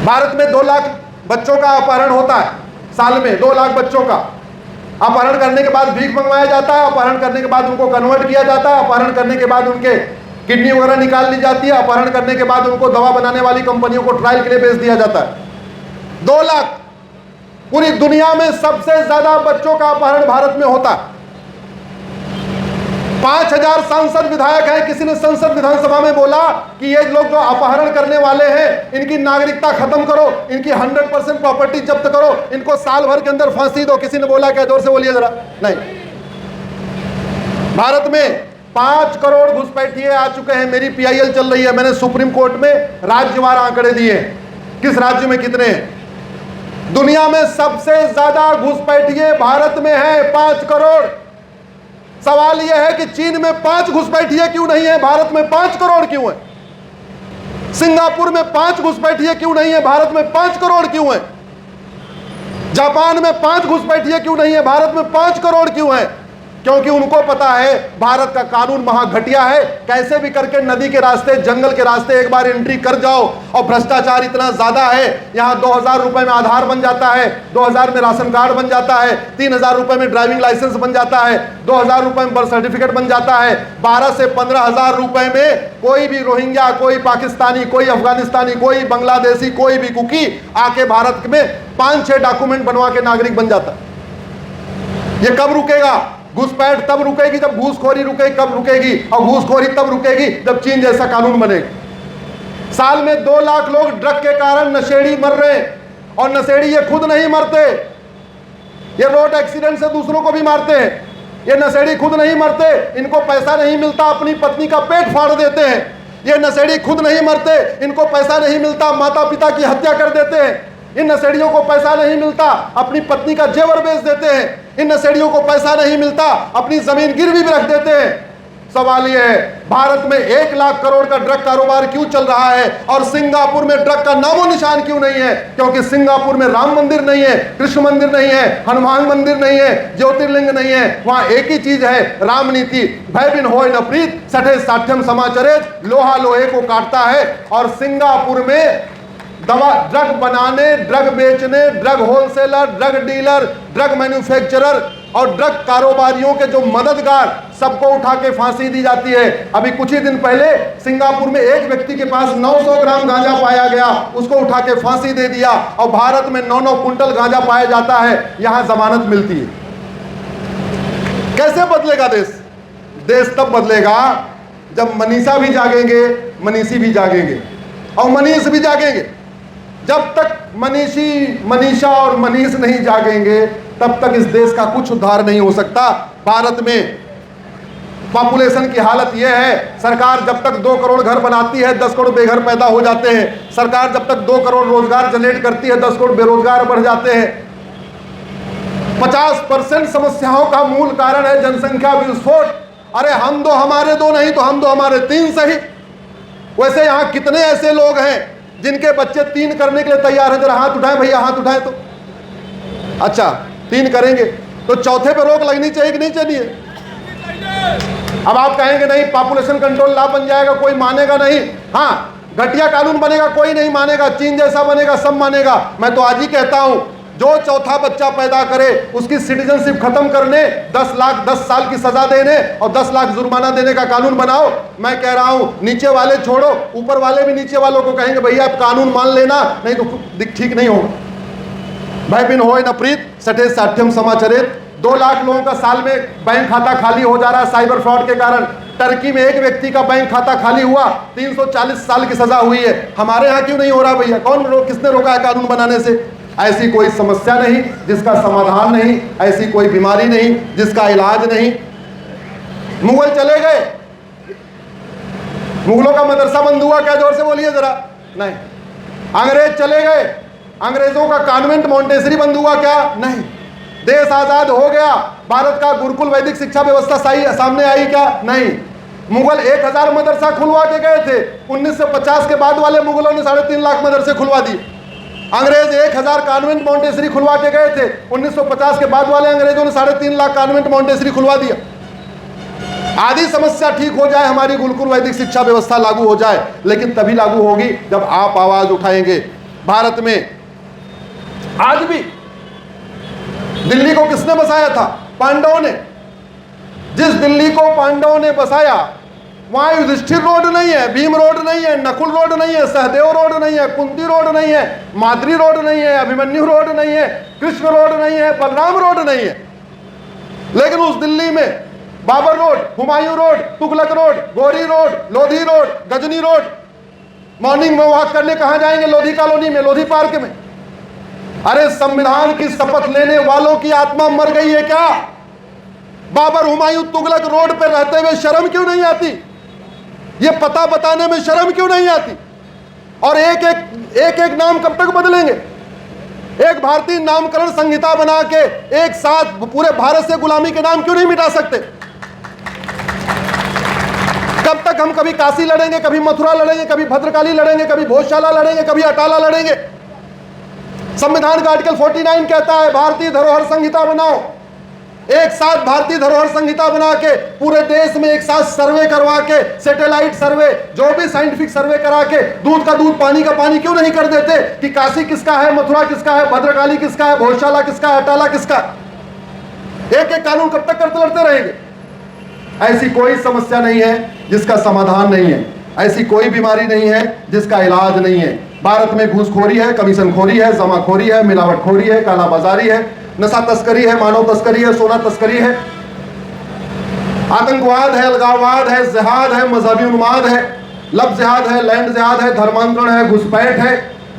भारत में 2 लाख बच्चों का अपहरण होता है साल में। 2 लाख बच्चों का अपहरण करने के बाद भीख मंगवाया जाता है, अपहरण करने के बाद उनको कन्वर्ट किया जाता है, अपहरण करने के बाद उनके किडनी वगैरह निकाल ली जाती है, अपहरण करने के बाद उनको दवा बनाने वाली कंपनियों को ट्रायल के लिए बेच दिया जाता है। 2 लाख। पूरी दुनिया में सबसे ज्यादा बच्चों का अपहरण भारत में होता है। 5000 सांसद विधायक हैं। किसी ने संसद विधानसभा में बोला कि ये लोग जो अपहरण करने वाले हैं इनकी नागरिकता खत्म करो, इनकी 100% प्रॉपर्टी जब्त करो, इनको साल भर के अंदर फांसी दो। किसी ने बोला क्या? जोर से बोलिए जरा। नहीं। भारत में 5 करोड़ घुसपैठिए आ चुके हैं। मेरी PIL चल रही है, मैंने सुप्रीम कोर्ट में राज्यवार आंकड़े दिए, किस राज्य में कितने हैं। दुनिया में सबसे ज्यादा घुसपैठिए भारत में है, 5 करोड़। सवाल यह है कि चीन में 5 घुसपैठिए क्यों नहीं है, भारत में 5 करोड़ क्यों है? सिंगापुर में 5 घुसपैठिए क्यों नहीं है, भारत में 5 करोड़ क्यों है? जापान में 5 घुसपैठिए क्यों नहीं है, भारत में 5 करोड़ क्यों है? क्योंकि उनको पता है भारत का कानून महाघटिया है। कैसे भी करके नदी के रास्ते, जंगल के रास्ते एक बार एंट्री कर जाओ। और भ्रष्टाचार इतना ज्यादा है, यहां 2000 रुपए में आधार बन जाता है, 2000 में राशन कार्ड बन जाता है, 3000 रुपए में ड्राइविंग लाइसेंस बन जाता है, 2000 रुपए में बर्थ सर्टिफिकेट बन जाता है। 12 से 15,000 रुपए में कोई भी रोहिंग्या, कोई पाकिस्तानी, कोई अफगानिस्तानी, कोई बांग्लादेशी, कोई भी कुकी आके भारत में 5-6 डॉक्यूमेंट बनवा के नागरिक बन जाता। ये कब रुकेगा? घुसपैठ तब रुकेगी जब घूसखोरी रुकेगी। कब रुकेगी? और घूसखोरी तब रुकेगी जब चीन जैसा कानून बनेगा। साल में 2 लाख लोग ड्रग के कारण नशेड़ी मर रहे हैं। और नशेड़ी ये खुद नहीं मरते, ये रोड एक्सीडेंट से दूसरों को भी मारते हैं। ये नशेड़ी खुद नहीं मरते, इनको पैसा नहीं मिलता, अपनी पत्नी का पेट फाड़ देते हैं। ये नशेड़ी खुद नहीं मरते, इनको पैसा नहीं मिलता, माता पिता की हत्या कर देते हैं। इन नशेड़ियों को पैसा नहीं मिलता, अपनी पत्नी का जेवर बेच देते हैं। इन नशेड़ियों को पैसा नहीं मिलता, अपनी जमीन गिरवी भी रख देते हैं। सवाल यह है, भारत में 1 लाख करोड़ का ड्रग कारोबार क्यों चल रहा है और सिंगापुर में ड्रग का नामो निशान क्यों नहीं है? क्योंकि सिंगापुर में राम मंदिर नहीं है, कृष्ण मंदिर नहीं है, हनुमान मंदिर नहीं है, ज्योतिर्लिंग नहीं है। वहां एक ही चीज है, राम नीति। भय बिन होय न प्रीत, सठे साठ्यम समाचरेत, लोहा लोहे को काटता है। और सिंगापुर में दवा, ड्रग बनाने, ड्रग बेचने, drug wholesaler, drug dealer, drug manufacturer और ड्रग कारोबारियों के जो मददगार, सबको उठा के फांसी दी जाती है। अभी कुछ ही दिन पहले सिंगापुर में एक व्यक्ति के पास 900 ग्राम गांजा पाया गया, उसको उठा के फांसी दे दिया। और भारत में 9-9 कुंटल गांजा पाया जाता है, यहां जमानत मिलती है। कैसे बदलेगा देश? देश तब बदलेगा जब मनीषा भी जागेंगे, मनीषी भी जागेंगे और मनीष भी जागेंगे। जब तक मनीषा और मनीष नहीं जागेंगे तब तक इस देश का कुछ उद्धार नहीं हो सकता। भारत में पॉपुलेशन की हालत यह है, सरकार जब तक 2 करोड़ घर बनाती है 10 करोड़ बेघर पैदा हो जाते हैं। सरकार जब तक 2 करोड़ रोजगार जनरेट करती है 10 करोड़ बेरोजगार बढ़ जाते हैं। 50% समस्याओं का मूल कारण है जनसंख्या विस्फोट। अरे हम दो हमारे दो नहीं तो हम दो हमारे 3 सही। वैसे यहां कितने ऐसे लोग हैं जिनके बच्चे 3 करने के लिए तैयार हैं? जरा हाथ उठाएं भैया, हाथ उठाएं। तो अच्छा 3 करेंगे तो चौथे पे रोक लगनी चाहिए कि नहीं चाहिए? अब आप कहेंगे नहीं पॉपुलेशन कंट्रोल लॉ बन जाएगा, कोई मानेगा नहीं। हाँ, घटिया कानून बनेगा, कोई नहीं मानेगा, चीन जैसा बनेगा, सब मानेगा। मैं तो आज ही कहता हूं, जो चौथा बच्चा पैदा करे उसकी सिटीजनशिप खत्म करने, 10 साल की सजा देने और 10 लाख जुर्माना देने का कानून बनाओ। मैं कह रहा हूं नीचे वाले छोड़ो, ऊपर वाले भी नीचे वालों को कहेंगे भैया आप कानून मान लेना, नहीं तो ठीक नहीं होगा। भय बिन होय न प्रीत, सठे साठ्यम समाचरेत। 2 लाख लोगों का साल में बैंक खाता खाली हो जा रहा है साइबर फ्रॉड के कारण। टर्की में एक व्यक्ति का बैंक खाता खाली हुआ, 340 साल की सजा हुई है। हमारे यहाँ क्यों नहीं हो रहा भैया? किसने रोका है कानून बनाने से? ऐसी कोई समस्या नहीं जिसका समाधान नहीं, ऐसी कोई बीमारी नहीं जिसका इलाज नहीं। मुगल चले गए, मुगलों का मदरसा बंद हुआ क्या? जोर से बोलिए जरा। नहीं। अंग्रेज चले गए, अंग्रेजों का कॉन्वेंट मॉन्टेसरी बंद हुआ क्या? नहीं। देश आजाद हो गया, भारत का गुरुकुल वैदिक शिक्षा व्यवस्था सही सामने आई क्या? नहीं। मुगल 1000 मदरसा खुलवा के गए थे, 1950 के बाद वाले मुगलों ने 3.5 लाख मदरसे खुलवा दिए। अंग्रेज 1000 कॉन्वेंट मॉन्टेसरी खुलवा के गए थे, 1950 के बाद वाले अंग्रेजों ने 3.5 लाख कॉन्वेंट मॉन्टेसरी खुलवा दिया। आधी समस्या ठीक हो जाए, हमारी गुरुकुल वैदिक शिक्षा व्यवस्था लागू हो जाए, लेकिन तभी लागू होगी जब आप आवाज उठाएंगे। भारत में। आज भी दिल्ली को किसने बसाया था? पांडवों ने। जिस दिल्ली को पांडवों ने बसाया वहां युधिष्ठिर रोड नहीं है, भीम रोड नहीं है, नकुल रोड नहीं है, सहदेव रोड नहीं है, कुंती रोड नहीं है, माद्री रोड नहीं है, अभिमन्यु रोड नहीं है, कृष्ण रोड नहीं है, बलराम रोड नहीं है। लेकिन उस दिल्ली में Babar road, Humayun road, Tughlaq road, Ghori road, Lodhi road, Ghazni road. Morning में वॉक करने कहां जाएंगे? लोधी कॉलोनी में, लोधी पार्क में। अरे संविधान की शपथ लेने वालों की आत्मा मर गई है क्या? बाबर, हुमायूं, तुगलक रोड पर रहते हुए शर्म क्यों नहीं आती? ये पता बताने में शर्म क्यों नहीं आती? और एक एक नाम कब तक बदलेंगे? एक भारतीय नामकरण संहिता बना के एक साथ पूरे भारत से गुलामी के नाम क्यों नहीं मिटा सकते? कब तक हम कभी काशी लड़ेंगे, कभी मथुरा लड़ेंगे, कभी भद्रकाली लड़ेंगे, कभी भोजशाला लड़ेंगे, कभी अटाला लड़ेंगे? संविधान का आर्टिकल 49 कहता है भारतीय धरोहर संहिता बनाओ। एक साथ भारतीय धरोहर संहिता बना के पूरे देश में एक साथ सर्वे करवा के, सैटेलाइट सर्वे, जो भी साइंटिफिक सर्वे करा के दूध का दूध पानी का पानी क्यों नहीं कर देते कि काशी किसका है, मथुरा किसका है, भद्रकाली किसका है, भोजशाला किसका है, अटाला किसका? एक एक कानून कब तक करते लड़ते रहेंगे? ऐसी कोई समस्या नहीं है जिसका समाधान नहीं है, ऐसी कोई बीमारी नहीं है जिसका इलाज नहीं है। भारत में घूसखोरी है, कमीशनखोरी है, जमाखोरी है, मिलावटखोरी है, कालाबाजारी है, नशा तस्करी है, मानव तस्करी है, सोना तस्करी है, आतंकवाद है, अलगाववाद है, जिहाद है, मजहबी उन्माद है, लब जिहाद है, लैंड जिहाद है, धर्मांतरण है, घुसपैठ है।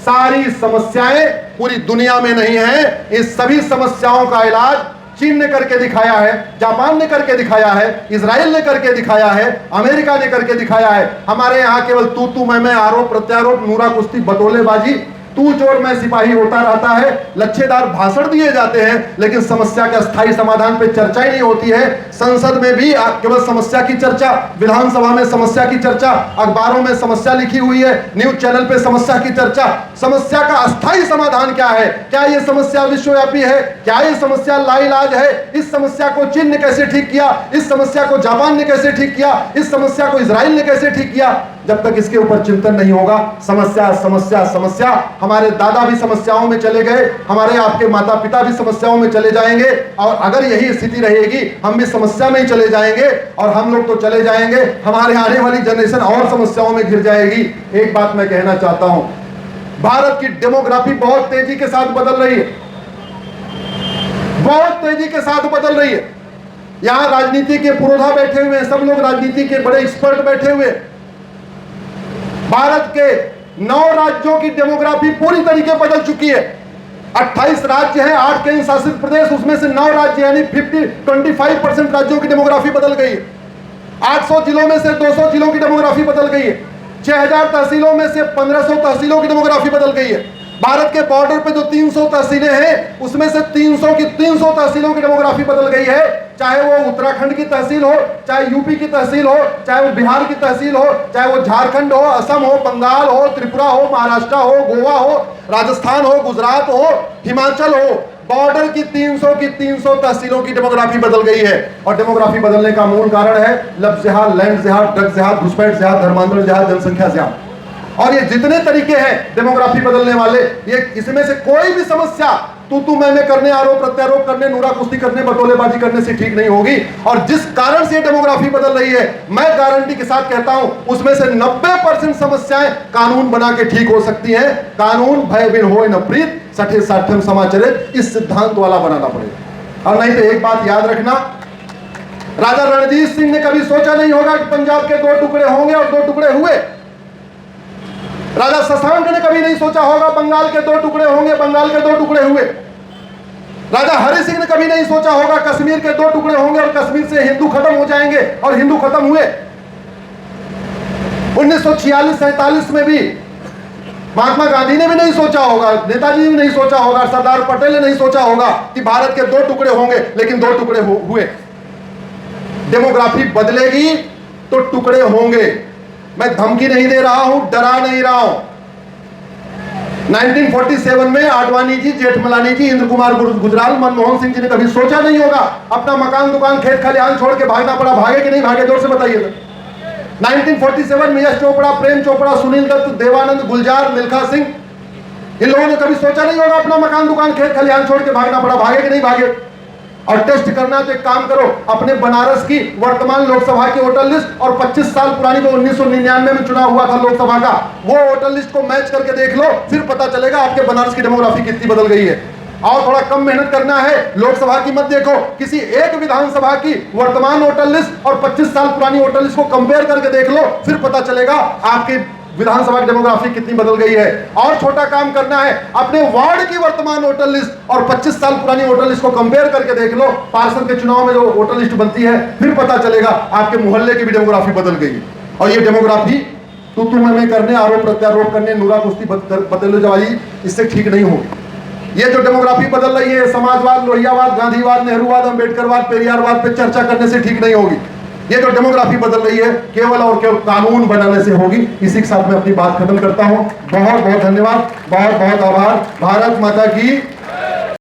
सारी समस्याएं पूरी दुनिया में नहीं है। इस सभी समस्याओं का इलाज चीन ने करके दिखाया है, जापान ने करके दिखाया है, इजराइल ने करके दिखाया है, अमेरिका ने करके दिखाया है। हमारे यहाँ केवल तू मैं, आरोप प्रत्यारोप, नूरा कुश्ती, बटोलेबाजी, तू चोर मैं सिपाही होता रहता है, लच्छेदार भाषण दिए जाते हैं, लेकिन समस्या के अस्थायी समाधान पे चर्चा ही नहीं होती है। संसद में भी केवल समस्या की चर्चा, विधानसभा में समस्या की चर्चा, अखबारों में समस्या लिखी हुई है, न्यूज चैनल पे समस्या की चर्चा। समस्या का अस्थायी समाधान क्या है? क्या यह समस्या विश्वव्यापी है? क्या यह समस्या लाइलाज है? इस समस्या को चीन ने कैसे ठीक किया? इस समस्या को जापान ने कैसे ठीक किया? इस समस्या को इजराइल ने कैसे ठीक किया? जब तक इसके ऊपर चिंतन नहीं होगा, समस्या समस्या समस्या। हमारे दादा भी समस्याओं में चले गए, हमारे आपके माता पिता भी समस्याओं में चले जाएंगे, और अगर यही स्थिति रहेगी हम भी समस्या में ही चले जाएंगे, और हम लोग तो चले जाएंगे, हमारे आने वाली जनरेशन और समस्याओं में घिर जाएगी। एक बात मैं कहना चाहता हूं, भारत की डेमोग्राफी बहुत तेजी के साथ बदल रही है, बहुत तेजी के साथ बदल रही है। यहां राजनीति के पुरोधा बैठे हुए हैं, सब लोग राजनीति के बड़े एक्सपर्ट बैठे हुए। भारत के 9 राज्यों की डेमोग्राफी पूरी तरीके बदल चुकी है। 28 राज्य हैं, 8 केंद्र शासित प्रदेश, उसमें से 9 राज्य यानी 25% राज्यों की डेमोग्राफी बदल गई है। 800 जिलों में से 200 जिलों की डेमोग्राफी बदल गई है। 6000 तहसीलों में से 1500 तहसीलों की डेमोग्राफी बदल गई है। भारत के बॉर्डर पे जो 300 तहसीलें हैं, उसमें से 300 की 300 तहसीलों की डेमोग्राफी बदल गई है। चाहे वो उत्तराखंड की तहसील हो, चाहे यूपी की तहसील हो, चाहे वो बिहार की तहसील हो, चाहे वो झारखंड हो, असम हो, बंगाल हो, त्रिपुरा हो, महाराष्ट्र हो, गोवा हो, राजस्थान हो, गुजरात हो, हिमाचल हो, बॉर्डर की 300 की 300 तहसीलों की डेमोग्राफी बदल गई है। और डेमोग्राफी बदलने का मूल कारण है लब जिहाद, लैंड जिहाद, ड्रग जिहाद, घुसपैठ जिहाद, धर्मांतरण जिहाद, जनसंख्या जिहाद। और ये जितने तरीके हैं डेमोग्राफी बदलने वाले, ये इसमें से कोई भी समस्या तू मैं करने, आरोप प्रत्यारोप करने, नूरा कुश्ती करने, बटोलेबाजी करने से ठीक नहीं होगी। और जिस कारण से डेमोग्राफी बदल रही है, मैं गारंटी के साथ कहता हूं, उसमें से 90% समस्याएं कानून बना के ठीक हो सकती हैं। कानून भय बिन होय न प्रीत, सठे साठम समाचरित, इस सिद्धांत वाला बनाना पड़ेगा। और नहीं तो एक बात याद रखना, राजा रणजीत सिंह ने कभी सोचा नहीं होगा कि पंजाब के 2 टुकड़े होंगे, और 2 टुकड़े हुए। राजा शशांक ने कभी नहीं सोचा होगा बंगाल के 2 टुकड़े होंगे, बंगाल के 2 टुकड़े हुए। राजा हरि सिंह ने कभी नहीं सोचा होगा कश्मीर के 2 टुकड़े होंगे और कश्मीर से हिंदू खत्म हो जाएंगे, और हिंदू खत्म हुए। 1946-47 में भी महात्मा गांधी ने भी नहीं सोचा होगा, नेताजी ने भी नहीं सोचा होगा, सरदार पटेल ने नहीं सोचा होगा कि भारत के 2 टुकड़े होंगे, लेकिन 2 टुकड़े हुए। डेमोग्राफी बदलेगी तो टुकड़े होंगे। मैं धमकी नहीं दे रहा हूं, डरा नहीं रहा हूं। 1947 में आडवाणी जी, जेठमलानी जी, इंद्र कुमार गुजराल, मनमोहन सिंह जी ने कभी सोचा नहीं होगा अपना मकान, दुकान, खेत खलिहान छोड़ के भागना पड़ा। भागे कि नहीं भागे, जोर से बताइए। 1947 में यश चोपड़ा, प्रेम चोपड़ा, सुनील दत्त, देवानंद, गुलजार, मिल्खा सिंह, इन लोगों ने कभी सोचा नहीं होगा अपना मकान दुकान खेत खलिहान छोड़ के भागना पड़ा, भागे कि नहीं भागे? और टेस्ट करना तो एक काम करो, अपने बनारस की वर्तमान लोकसभा की वोटर लिस्ट और 25 साल पुरानी जो 1999 में चुनाव हुआ था लोकसभा का, वो वोटर लिस्ट को मैच करके देख लो, फिर पता चलेगा आपके बनारस की डेमोग्राफी कितनी बदल गई है। और थोड़ा कम मेहनत करना है, लोकसभा की मत देखो, किसी एक विधानसभा की वर्तमान वोटर लिस्ट और 25 साल पुरानी वोटर लिस्ट को कंपेयर करके देख लो, फिर पता चलेगा आपके विधानसभा की डेमोग्राफी कितनी बदल गई है। और छोटा काम करना है, अपने वार्ड की वर्तमान वोटर लिस्ट और 25 साल पुरानी वोटर लिस्ट को कंपेयर करके देख लो, पार्षद के चुनाव में जो वोटर लिस्ट बनती है, फिर पता चलेगा आपके मोहल्ले की भी डेमोग्राफी बदल गई। और ये डेमोग्राफी तू मैं करने, आरोप प्रत्यारोप करने, नूरा कुश्ती बदलवाई, इससे ठीक नहीं होगी। ये जो डेमोग्राफी बदल रही है, समाजवाद, लोहियावाद, गांधीवाद, नेहरूवाद, अंबेडकरवाद, पेरियारवाद पे चर्चा करने से ठीक नहीं होगी। ये जो डेमोग्राफी बदल रही है केवल और केवल कानून बनाने से होगी। इसी के साथ मैं अपनी बात खत्म करता हूं। बहुत बहुत धन्यवाद, बहुत बहुत आभार। भारत माता की